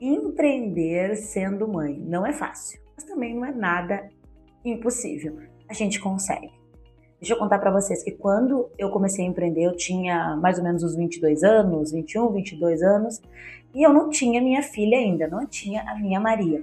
Empreender sendo mãe não é fácil, mas também não é nada impossível. A gente consegue. Deixa eu contar para vocês que quando eu comecei a empreender, eu tinha mais ou menos uns 22 anos, 21, 22 anos, e eu não tinha minha filha ainda, não tinha a minha Maria.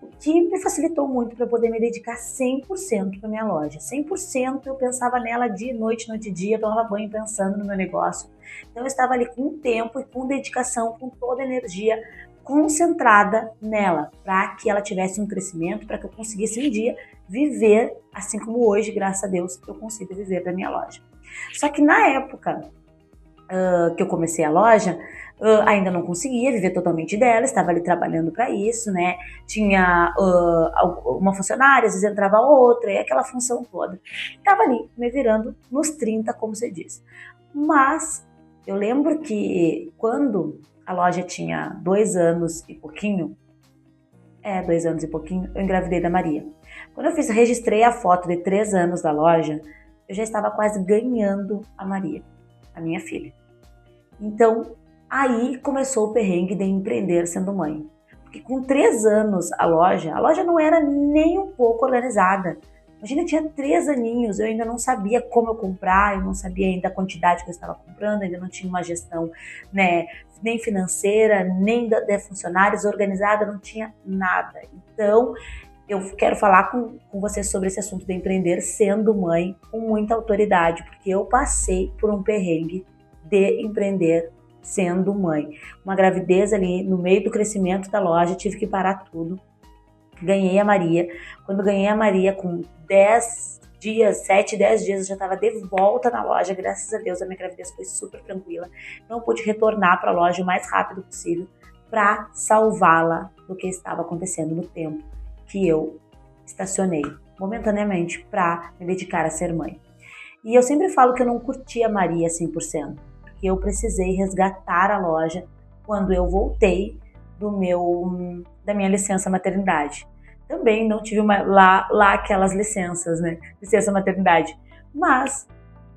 O que me facilitou muito para poder me dedicar 100% para minha loja. 100% eu pensava nela dia e noite, noite e dia, tomava banho pensando no meu negócio. Então eu estava ali com tempo e com dedicação, com toda a energia concentrada nela, para que ela tivesse um crescimento, para que eu conseguisse um dia viver, assim como hoje, graças a Deus, eu consigo viver da minha loja. Só que na época que eu comecei a loja, ainda não conseguia viver totalmente dela, estava ali trabalhando para isso, né? Tinha uma funcionária, às vezes entrava outra, e aquela função toda. Estava ali, me virando nos 30, como você diz. Mas eu lembro que quando a loja tinha 2 anos e pouquinho, 2 anos e pouquinho, eu engravidei da Maria. Quando eu registrei a foto de 3 anos da loja, eu já estava quase ganhando a Maria, a minha filha. Então, aí começou o perrengue de empreender sendo mãe. Porque com 3 anos a loja não era nem um pouco organizada. Imagina, eu tinha 3 aninhos, eu ainda não sabia como eu comprar, eu não sabia ainda a quantidade que eu estava comprando, ainda não tinha uma gestão, né, nem financeira, nem de funcionários organizada, não tinha nada. Então, eu quero falar com você sobre esse assunto de empreender sendo mãe com muita autoridade, porque eu passei por um perrengue de empreender sendo mãe. Uma gravidez ali no meio do crescimento da loja, tive que parar tudo. Ganhei a Maria. Quando ganhei a Maria, com 10 dias, 7, 10 dias, eu já estava de volta na loja. Graças a Deus, a minha gravidez foi super tranquila. Então, eu pude retornar para a loja o mais rápido possível para salvá-la do que estava acontecendo no tempo que eu estacionei momentaneamente para me dedicar a ser mãe. E eu sempre falo que eu não curti a Maria 100%, porque eu precisei resgatar a loja quando eu voltei da minha licença maternidade. Também não tive lá aquelas licenças, né? Licença maternidade. Mas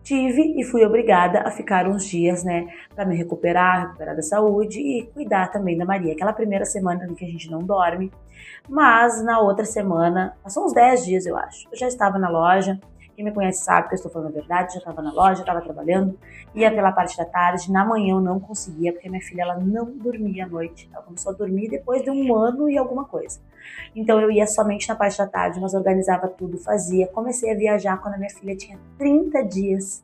tive e fui obrigada a ficar uns dias, né? Para me recuperar da saúde e cuidar também da Maria. Aquela primeira semana em que a gente não dorme. Mas na outra semana, passou uns 10 dias eu acho, eu já estava na loja. Quem me conhece sabe que eu estou falando a verdade, já estava na loja, estava trabalhando, ia pela parte da tarde, na manhã eu não conseguia, porque minha filha ela não dormia à noite, ela começou a dormir depois de 1 ano e alguma coisa. Então eu ia somente na parte da tarde, mas organizava tudo, fazia, comecei a viajar quando a minha filha tinha 30 dias,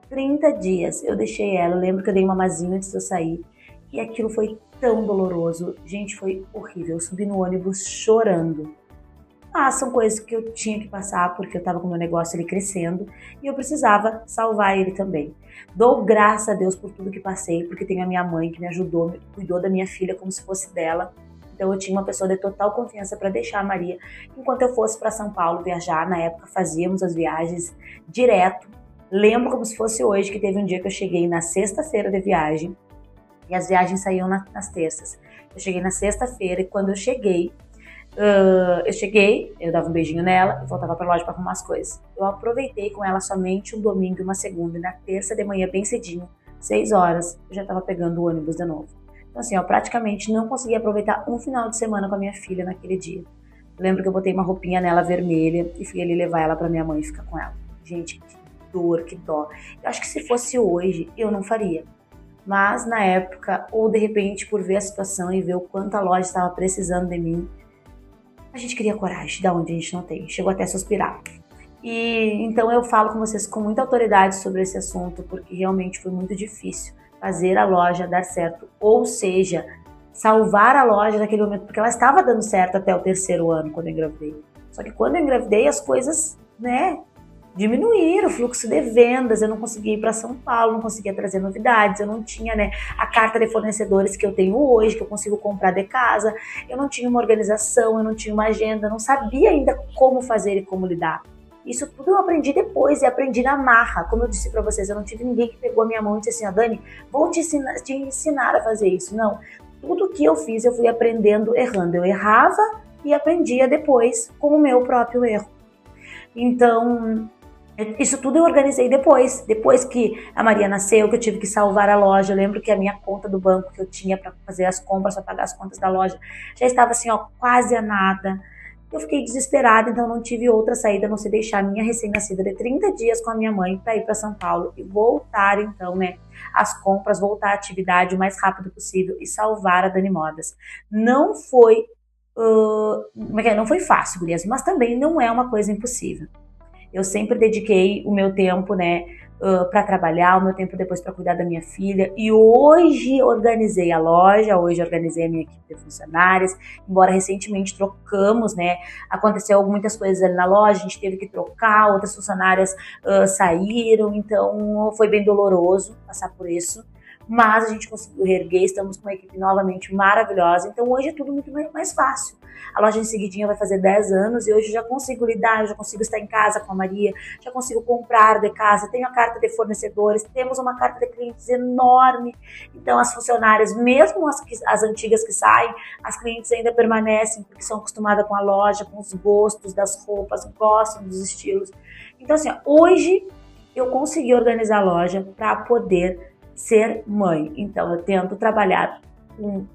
30 dias, eu deixei ela, eu lembro que eu dei uma mamazinha antes de eu sair, e aquilo foi tão doloroso, gente, foi horrível, eu subi no ônibus chorando. São coisas que eu tinha que passar porque eu estava com o meu negócio ali crescendo e eu precisava salvar ele também. Dou graças a Deus por tudo que passei, porque tem a minha mãe que me ajudou, cuidou da minha filha como se fosse dela. Então eu tinha uma pessoa de total confiança para deixar a Maria enquanto eu fosse para São Paulo viajar. Na época fazíamos as viagens direto. Lembro como se fosse hoje que teve um dia que eu cheguei na sexta-feira de viagem e as viagens saíam nas terças. Eu cheguei na sexta-feira e quando eu cheguei, eu dava um beijinho nela e voltava pra loja pra arrumar as coisas. Eu aproveitei com ela somente um domingo e uma segunda, e na terça de manhã, bem cedinho, 6 horas, eu já tava pegando o ônibus de novo. Então assim, eu praticamente não consegui aproveitar um final de semana com a minha filha naquele dia. Lembro que eu botei uma roupinha nela vermelha e fui ali levar ela pra minha mãe e ficar com ela. Gente, que dor, que dó. Eu acho que se fosse hoje, eu não faria. Mas na época, ou de repente por ver a situação e ver o quanto a loja estava precisando de mim, a gente cria coragem, da onde a gente não tem. Chegou até a suspirar. E então eu falo com vocês com muita autoridade sobre esse assunto, porque realmente foi muito difícil fazer a loja dar certo. Ou seja, salvar a loja naquele momento, porque ela estava dando certo até o 3º ano, quando eu engravidei. Só que quando eu engravidei, as coisas, né, diminuíram o fluxo de vendas, eu não conseguia ir para São Paulo, não conseguia trazer novidades, eu não tinha, né, a carta de fornecedores que eu tenho hoje, que eu consigo comprar de casa, eu não tinha uma organização, eu não tinha uma agenda, eu não sabia ainda como fazer e como lidar. Isso tudo eu aprendi depois e aprendi na marra. Como eu disse para vocês, eu não tive ninguém que pegou a minha mão e disse assim, Dani, vou te ensinar a fazer isso. Não, tudo que eu fiz eu fui aprendendo errando. Eu errava e aprendia depois com o meu próprio erro. Então, Isso tudo eu organizei depois que a Maria nasceu, que eu tive que salvar a loja. Eu lembro que a minha conta do banco que eu tinha para fazer as compras, para pagar as contas da loja, já estava assim, ó, quase a nada. Eu fiquei desesperada, então não tive outra saída a não ser deixar a minha recém-nascida de 30 dias com a minha mãe para ir para São Paulo e voltar então, né, às compras, voltar à atividade o mais rápido possível e salvar a Dani Modas. Não foi, não foi fácil, gurias, mas também não é uma coisa impossível. Eu sempre dediquei o meu tempo, né, para trabalhar, o meu tempo depois para cuidar da minha filha. E hoje organizei a loja, hoje organizei a minha equipe de funcionárias. Embora recentemente trocamos, né, aconteceu muitas coisas ali na loja, a gente teve que trocar, outras funcionárias saíram, então foi bem doloroso passar por isso. Mas a gente conseguiu reerguer, estamos com uma equipe novamente maravilhosa, então hoje é tudo muito mais fácil. A loja em seguidinha vai fazer 10 anos e hoje eu já consigo lidar, eu já consigo estar em casa com a Maria, já consigo comprar de casa, tenho a carta de fornecedores, temos uma carta de clientes enorme, então as funcionárias, mesmo as antigas que saem, as clientes ainda permanecem porque são acostumadas com a loja, com os gostos das roupas, gostam dos estilos. Então assim, hoje eu consegui organizar a loja para poder ser mãe. Então eu tento trabalhar o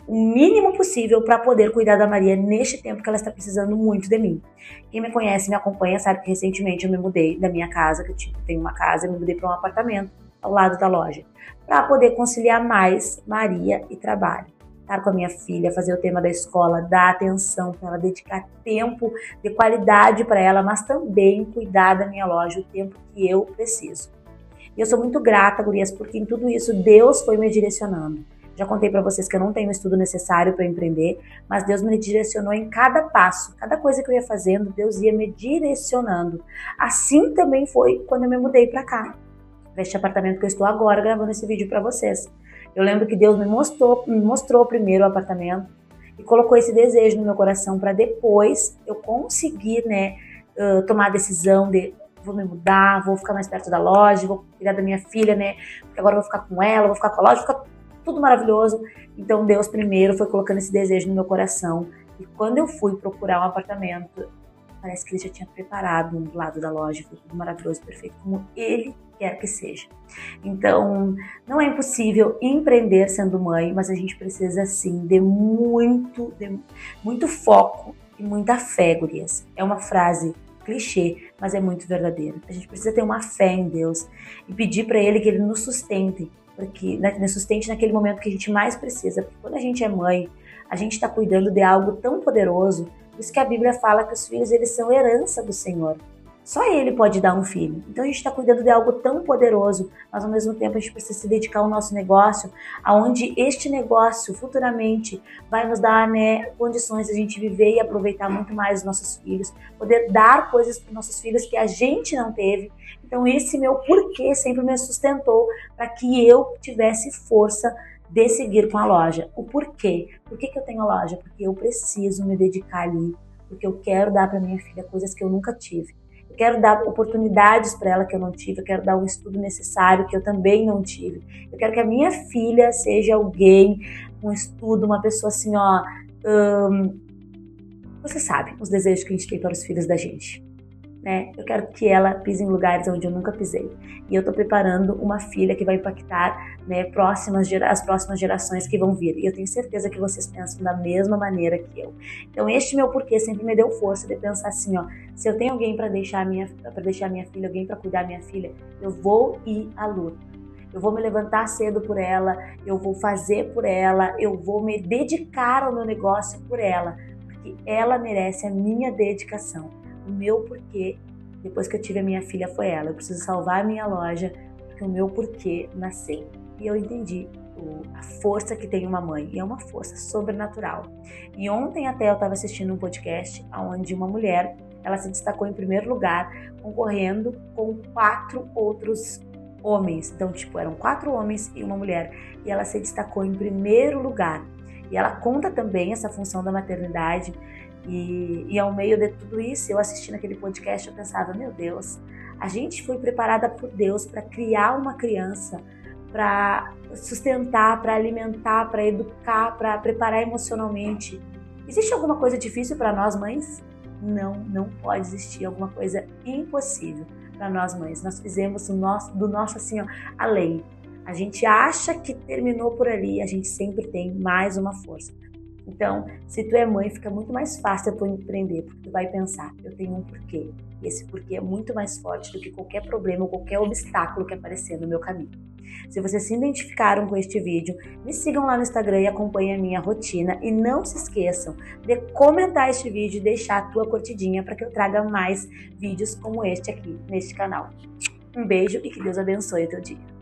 mínimo possível para poder cuidar da Maria neste tempo que ela está precisando muito de mim. Quem me conhece, me acompanha, sabe que recentemente eu me mudei da minha casa, que eu tenho uma casa, eu me mudei para um apartamento ao lado da loja, para poder conciliar mais Maria e trabalho. Estar com a minha filha, fazer o tema da escola, dar atenção para ela, dedicar tempo de qualidade para ela, mas também cuidar da minha loja o tempo que eu preciso. E eu sou muito grata, gurias, porque em tudo isso Deus foi me direcionando. Já contei para vocês que eu não tenho o estudo necessário para empreender, mas Deus me direcionou em cada passo, cada coisa que eu ia fazendo, Deus ia me direcionando. Assim também foi quando eu me mudei para cá, para este apartamento que eu estou agora gravando esse vídeo para vocês. Eu lembro que Deus me mostrou primeiro o apartamento e colocou esse desejo no meu coração para depois eu conseguir, né, tomar a decisão de vou me mudar, vou ficar mais perto da loja, vou cuidar da minha filha, né? Porque agora eu vou ficar com ela, vou ficar com a loja, vou ficar tudo maravilhoso. Então Deus primeiro foi colocando esse desejo no meu coração. E quando eu fui procurar um apartamento, parece que Ele já tinha preparado um lado da loja, foi tudo maravilhoso, perfeito, como Ele quer que seja. Então, não é impossível empreender sendo mãe, mas a gente precisa sim de muito foco e muita fé, gurias. É uma frase clichê, mas é muito verdadeira. A gente precisa ter uma fé em Deus e pedir para Ele que Ele nos sustente, porque nos sustente naquele momento que a gente mais precisa. Porque quando a gente é mãe, a gente está cuidando de algo tão poderoso. Por isso que a Bíblia fala que os filhos eles são herança do Senhor. Só Ele pode dar um filho. Então a gente está cuidando de algo tão poderoso, mas ao mesmo tempo a gente precisa se dedicar ao nosso negócio, aonde este negócio futuramente vai nos dar, né, condições de a gente viver e aproveitar muito mais os nossos filhos, poder dar coisas para os nossos filhos que a gente não teve. Então esse meu porquê sempre me sustentou para que eu tivesse força de seguir com a loja. O porquê? Por que eu tenho a loja? Porque eu preciso me dedicar ali, porque eu quero dar para minha filha coisas que eu nunca tive. Eu quero dar oportunidades para ela que eu não tive, eu quero dar o estudo necessário que eu também não tive. Eu quero que a minha filha seja alguém com estudo, uma pessoa assim, ó... Você sabe os desejos que a gente tem para os filhos da gente, né? Eu quero que ela pise em lugares onde eu nunca pisei. E eu tô preparando uma filha que vai impactar, né, as próximas gerações que vão vir. E eu tenho certeza que vocês pensam da mesma maneira que eu. Então este meu porquê sempre me deu força de pensar assim, ó, se eu tenho alguém para deixar minha filha, alguém para cuidar da minha filha, eu vou ir à luta. Eu vou me levantar cedo por ela, eu vou fazer por ela, eu vou me dedicar ao meu negócio por ela, porque ela merece a minha dedicação. O meu porquê, depois que eu tive a minha filha, foi ela. Eu preciso salvar a minha loja, porque o meu porquê nasceu. E eu entendi a força que tem uma mãe, e é uma força sobrenatural. E ontem até eu estava assistindo um podcast onde uma mulher, ela se destacou em primeiro lugar, concorrendo com 4 outros homens. Então, eram 4 homens e uma mulher. E ela se destacou em primeiro lugar. E ela conta também essa função da maternidade. E ao meio de tudo isso, eu assistindo aquele podcast, eu pensava, meu Deus, a gente foi preparada por Deus para criar uma criança, para sustentar, para alimentar, para educar, para preparar emocionalmente. Existe alguma coisa difícil para nós mães? Não pode existir alguma coisa impossível. para nós mães. Nós fizemos do nosso assim, ó, além. A gente acha que terminou por ali, a gente sempre tem mais uma força. Então, se tu é mãe, fica muito mais fácil tu empreender, porque tu vai pensar, eu tenho um porquê. E esse porquê é muito mais forte do que qualquer problema ou qualquer obstáculo que aparecer no meu caminho. Se vocês se identificaram com este vídeo, me sigam lá no Instagram e acompanhem a minha rotina. E não se esqueçam de comentar este vídeo e deixar a tua curtidinha para que eu traga mais vídeos como este aqui neste canal. Um beijo e que Deus abençoe o teu dia.